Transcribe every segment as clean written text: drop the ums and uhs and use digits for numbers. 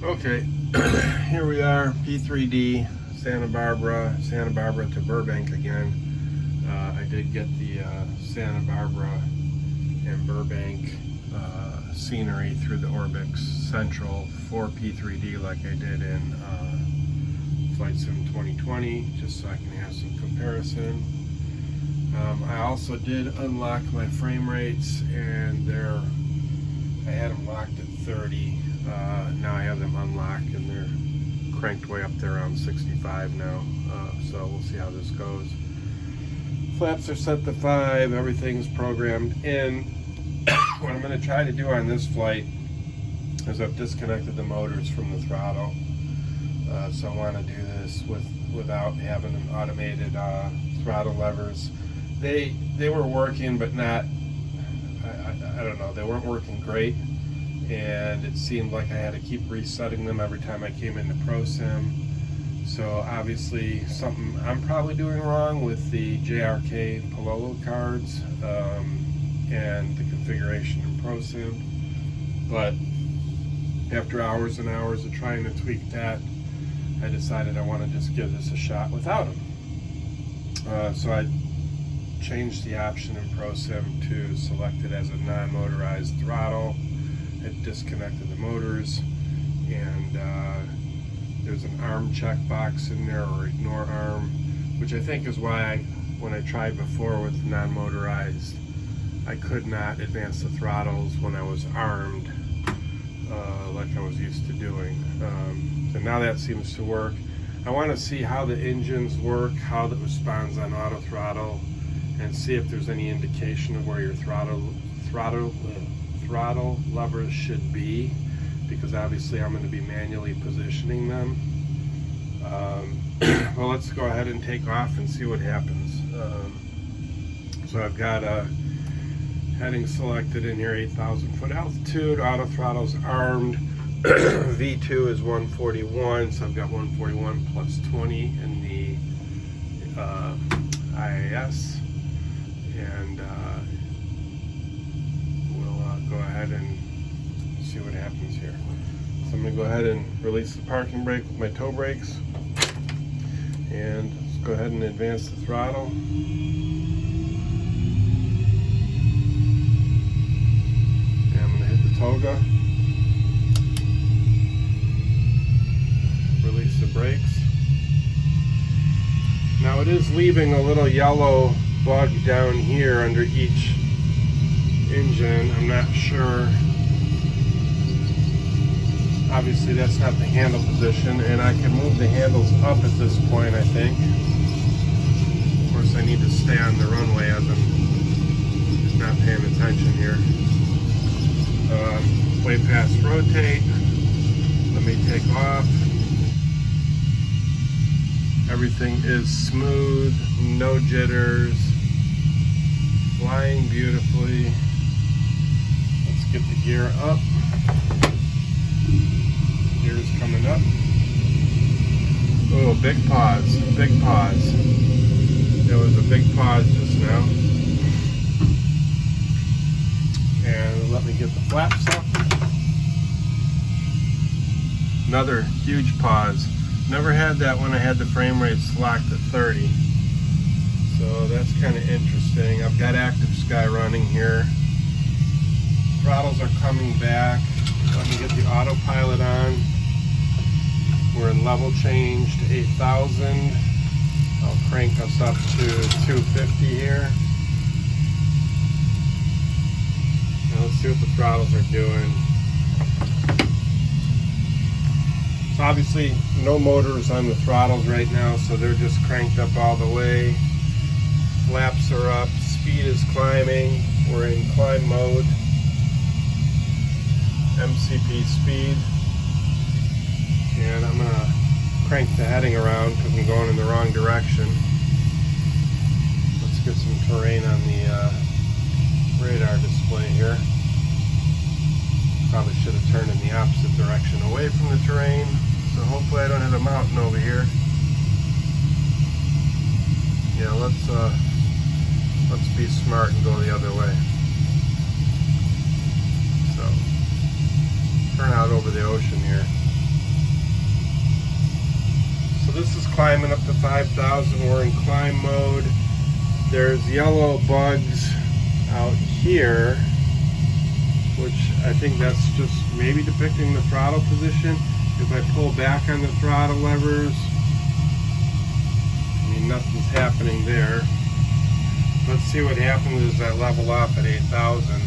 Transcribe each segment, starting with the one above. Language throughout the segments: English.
Okay, here we are, P3D, Santa Barbara to Burbank again. I did get the Santa Barbara and Burbank scenery through the Orbix Central for P3D like I did in Flight Sim 2020, just so I can have some comparison. I also did unlock my frame rates, and I had them locked at 30. Now I have them unlocked and they're cranked way up there around 65 now, so we'll see how this goes. Flaps are set to 5, everything's programmed in. What I'm going to try to do on this flight is I've disconnected the motors from the throttle, so I want to do this without having an automated throttle levers. They were working, but not, I don't know, they weren't working great. And it seemed like I had to keep resetting them every time I came into ProSim. So obviously something I'm probably doing wrong with the JRK Pololo cards and the configuration in ProSim. But after hours and hours of trying to tweak that, I decided I want to just give this a shot without them. So I changed the option in ProSim to select it as a non-motorized throttle. It disconnected the motors, and there's an arm checkbox in there, or ignore arm, which I think is why when I tried before with non-motorized, I could not advance the throttles when I was armed like I was used to doing. So now that seems to work. I want to see how the engines work, how that responds on auto throttle, and see if there's any indication of where your throttle levers should be, because obviously I'm going to be manually positioning them. Well, let's go ahead and take off and see what happens. So I've got heading selected in here, 8,000 foot altitude, auto throttle's armed. V2 is 141, so I've got 141 plus 20 in the IAS, and go ahead and see what happens here. So I'm going to go ahead and release the parking brake with my toe brakes, and let's go ahead and advance the throttle. And I'm going to hit the toga, release the brakes. Now it is leaving a little yellow bug down here under each engine. I'm not sure. Obviously that's not the handle position, and I can move the handles up at this point, I think. Of course I need to stay on the runway as I'm not paying attention here. Way past rotate. Let me take off. Everything is smooth, no jitters, flying beautifully. Get the gear up. Gear's coming up. Oh, big pause, big pause. There was a big pause just now. And let me get the flaps up. Another huge pause. Never had that when I had the frame rates locked at 30. So that's kind of interesting. I've got active sky running here. Throttles are coming back. Let me get the autopilot on. We're in level change to 8,000. I'll crank us up to 250 here. Now let's see what the throttles are doing. So obviously no motors on the throttles right now, so they're just cranked up all the way. Flaps are up, speed is climbing. We're in climb mode. MCP speed, and I'm going to crank the heading around because I'm going in the wrong direction. Let's get some terrain on the radar display here. Probably should have turned in the opposite direction away from the terrain, so hopefully I don't hit a mountain over here. Yeah, let's be smart and go the other way. So turn out over the ocean here. this is climbing up to 5,000. We're in climb mode. There's yellow bugs out here, which I think that's just maybe depicting the throttle position. If I pull back on the throttle levers, I mean, nothing's happening there. Let's see what happens as I level off at 8,000.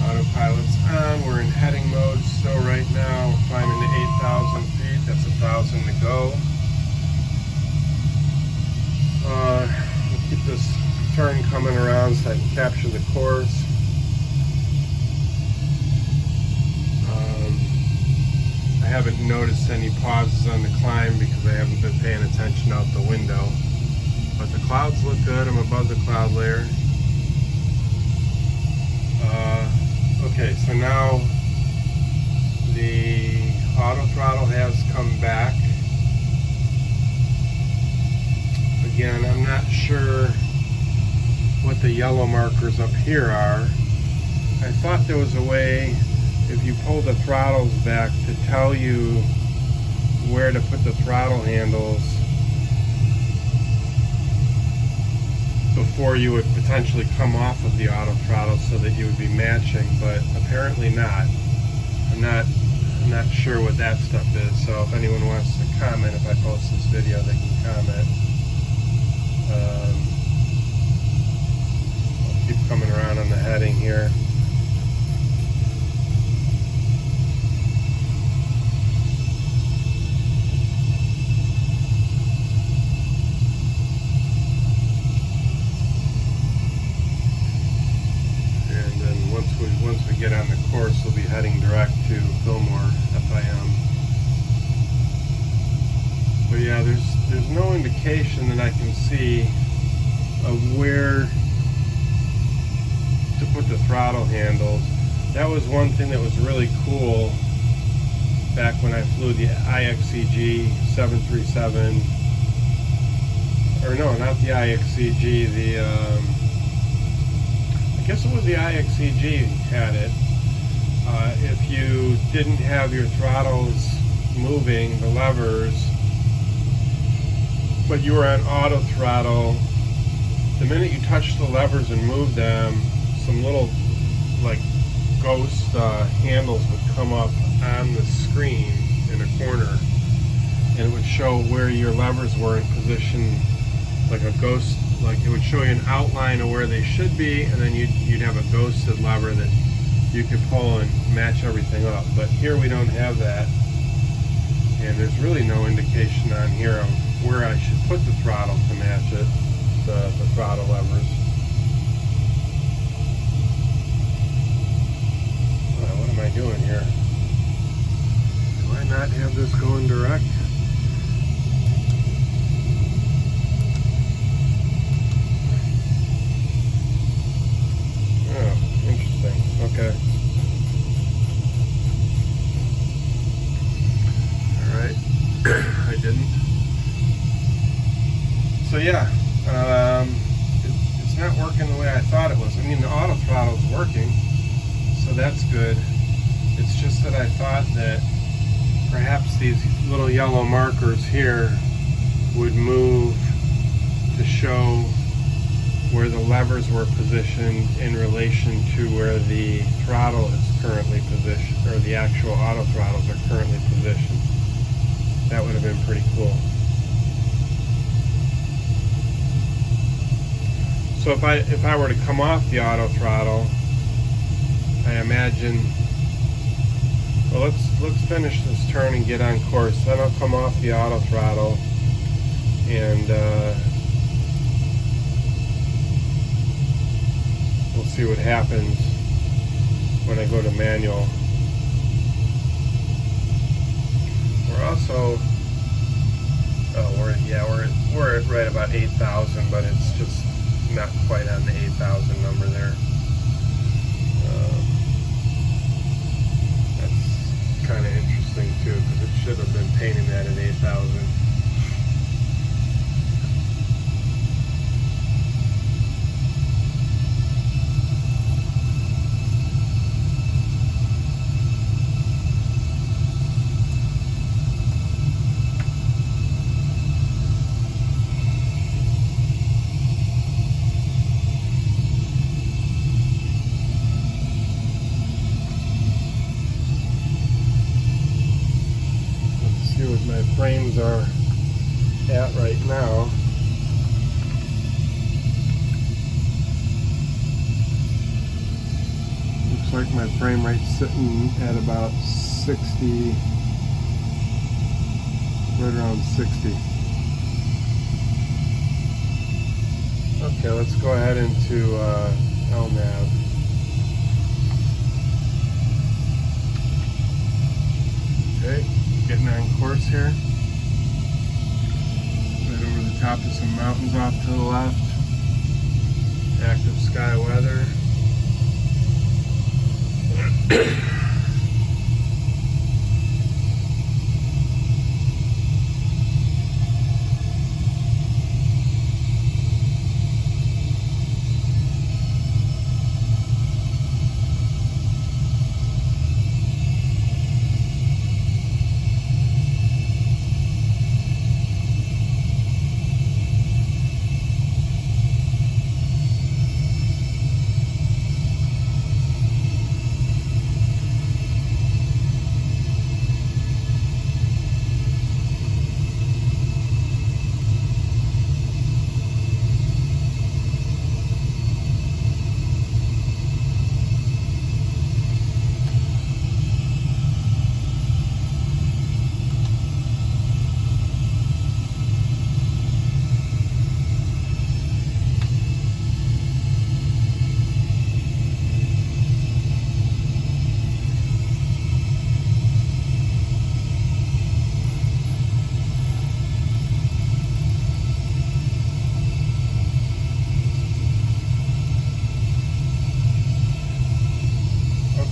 Autopilot's on. We're in heading mode still right now. We're climbing to 8,000 feet. That's 1,000 to go. We'll keep this turn coming around so I can capture the course. I haven't noticed any pauses on the climb because I haven't been paying attention out the window. But the clouds look good. I'm above the cloud layer. Okay, so now the auto throttle has come back. Again, I'm not sure what the yellow markers up here are. I thought there was a way, if you pull the throttles back, to tell you where to put the throttle handles before you would potentially come off of the auto throttle so that you would be matching, but apparently not. I'm not sure what that stuff is, so if anyone wants to comment, if I post this video, they can comment. I'll keep coming around on the heading here. Once we get on the course, we'll be heading direct to Fillmore FIM. But yeah, there's no indication that I can see of where to put the throttle handles. That was one thing that was really cool back when I flew the IXCG 737, or no, not the IXCG, I guess it was the IXCG had it. If you didn't have your throttles moving, the levers, but you were on auto throttle, the minute you touched the levers and moved them, some little like ghost handles would come up on the screen in a corner, and it would show where your levers were in position, like a ghost. Like it would show you an outline of where they should be, and then you'd have a ghosted lever that you could pull and match everything up. But here we don't have that, and there's really no indication on here of where I should put the throttle to match it, the throttle levers. What am I doing here? Do I not have this going direct? Okay. Alright. I didn't. So yeah, it's not working the way I thought it was. I mean, the auto throttle's working, so that's good. It's just that I thought that perhaps these little yellow markers here would move to show where the levers were positioned in relation to where the throttle is currently positioned, or the actual auto throttles are currently positioned. That would have been pretty cool. So if I were to come off the auto throttle, I imagine, well, let's finish this turn and get on course. Then I'll come off the auto throttle and we'll see what happens when I go to manual. We're also, we're at right about 8,000, but it's just not quite on the 8,000 number there. That's kind of interesting too, because it should have been painting that at 8,000. frames are at right now. Looks like my frame rate's sitting at about 60, right around 60. Okay, let's go ahead into LNAV. Okay, getting on course here. Right over the top of some mountains off to the left. Active sky weather.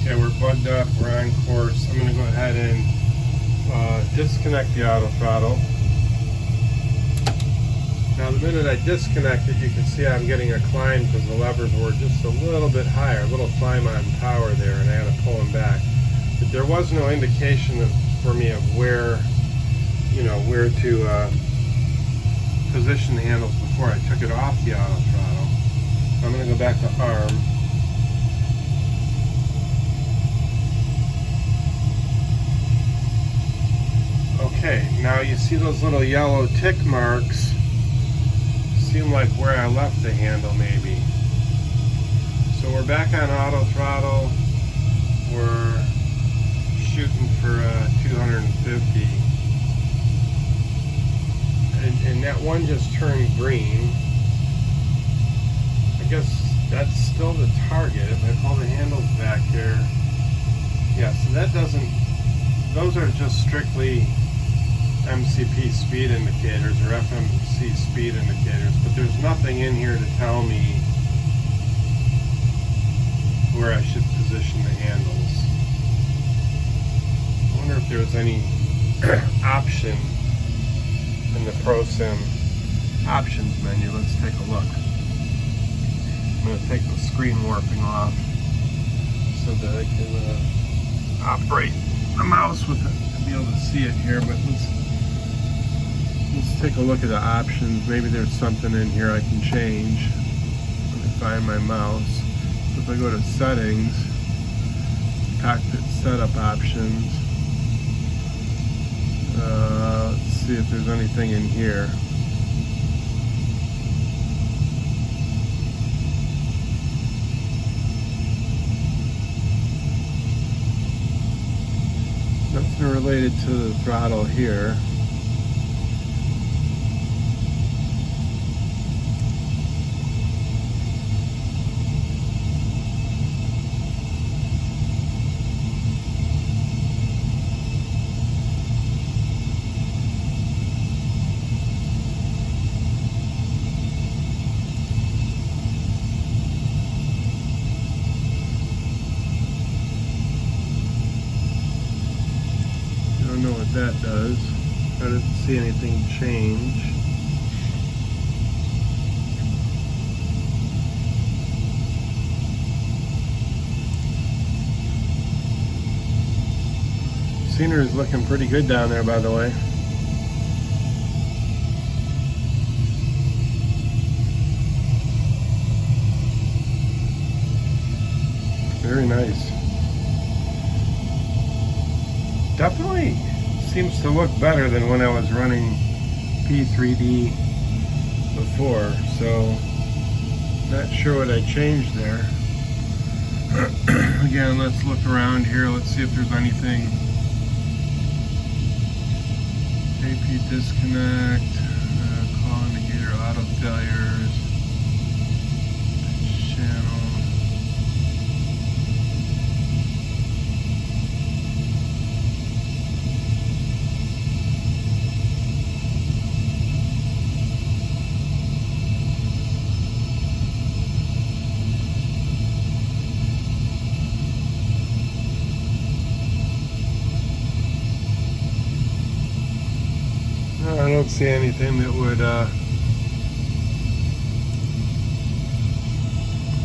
Okay, we're plugged up, we're on course. I'm going to go ahead and disconnect the auto throttle. Now the minute I disconnect it, you can see I'm getting a climb because the levers were just a little bit higher, a little climb on power there, and I had to pull them back. But there was no indication for me of where, where to position the handles before I took it off the auto throttle. So I'm going to go back to arm. Okay, now you see those little yellow tick marks seem like where I left the handle maybe. So we're back on auto throttle. We're shooting for 250. And that one just turned green. I guess that's still the target. If I pull the handles back here. Yeah, so that doesn't, those are just strictly MCP speed indicators or FMC speed indicators, but there's nothing in here to tell me where I should position the handles. I wonder if there's any option in the ProSim options menu. Let's take a look. I'm going to take the screen warping off so that I can operate the mouse with it to be able to see it here, but let's take a look at the options. Maybe there's something in here I can change. Let me find my mouse. So if I go to settings, cockpit setup options, let's see if there's anything in here. Nothing related to the throttle here. Know what that does. I didn't see anything change. Scenery is looking pretty good down there, by the way. Very nice. Definitely seems to look better than when I was running P3D before, so not sure what I changed there. Again, let's look around here. Let's see if there's anything. AP disconnect, call indicator, auto failures, channel. I don't see anything that would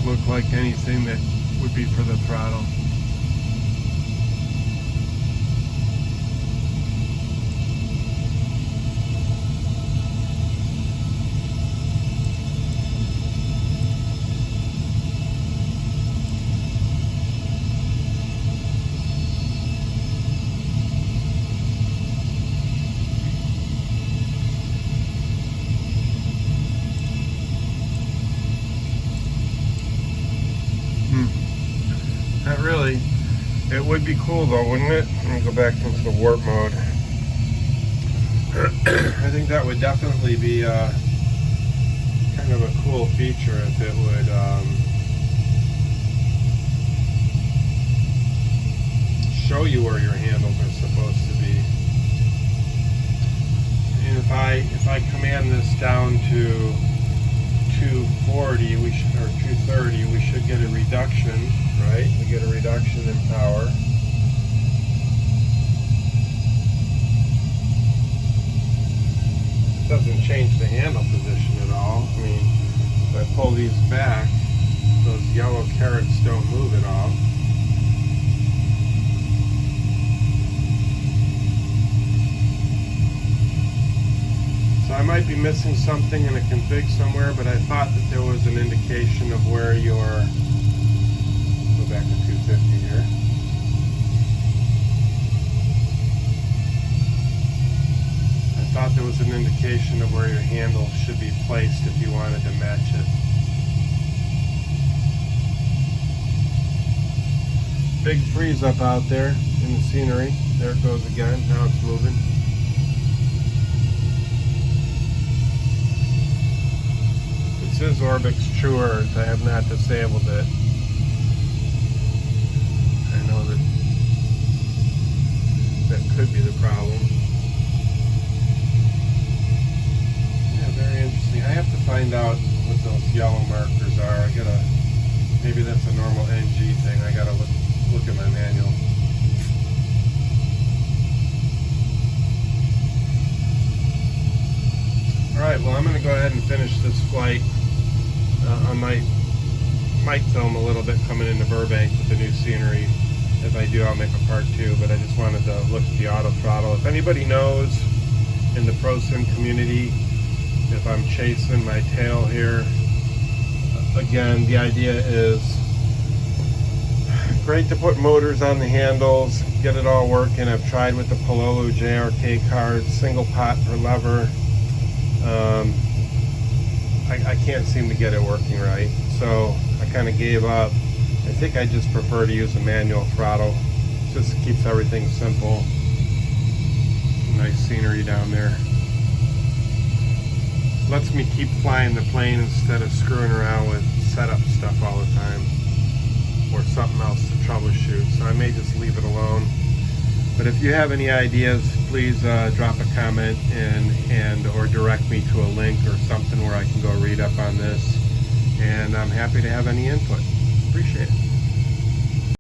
look like anything that would be for the throttle. Not really. It would be cool though, wouldn't it? Let me go back into the warp mode. I think that would definitely be kind of a cool feature if it would show you where your handles are supposed to be. And if I command this down to 240, we should, or 230, we should get a reduction, right? We get a reduction in power. It doesn't change the handle position at all. I mean, if I pull these back, those yellow carrots don't move at all. So I might be missing something in a config somewhere, but I thought that there was an indication of where your, go back to 250 here. I thought there was an indication of where your handle should be placed if you wanted to match it. Big freeze up out there in the scenery. There it goes again, now it's moving. This is Orbix True Earth. I have not disabled it. I know that could be the problem. Yeah, very interesting. I have to find out what those yellow markers are. I gotta, maybe that's a normal NG thing. I gotta look at my manual. Alright, well I'm gonna go ahead and finish this flight. I might film a little bit coming into Burbank with the new scenery. If I do, I'll make a part 2, but I just wanted to look at the auto throttle. If anybody knows in the ProSim community if I'm chasing my tail here, again, the idea is great to put motors on the handles, get it all working. I've tried with the Pololu JRK cards, single pot per lever. I can't seem to get it working right, so I kind of gave up. I think I just prefer to use a manual throttle. Just keeps everything simple. Nice scenery down there. Lets me keep flying the plane instead of screwing around with setup stuff all the time or something else to troubleshoot, so I may just leave it alone. But if you have any ideas, please drop a comment and or direct me to a link or something where I can go read up on this. And I'm happy to have any input. Appreciate it.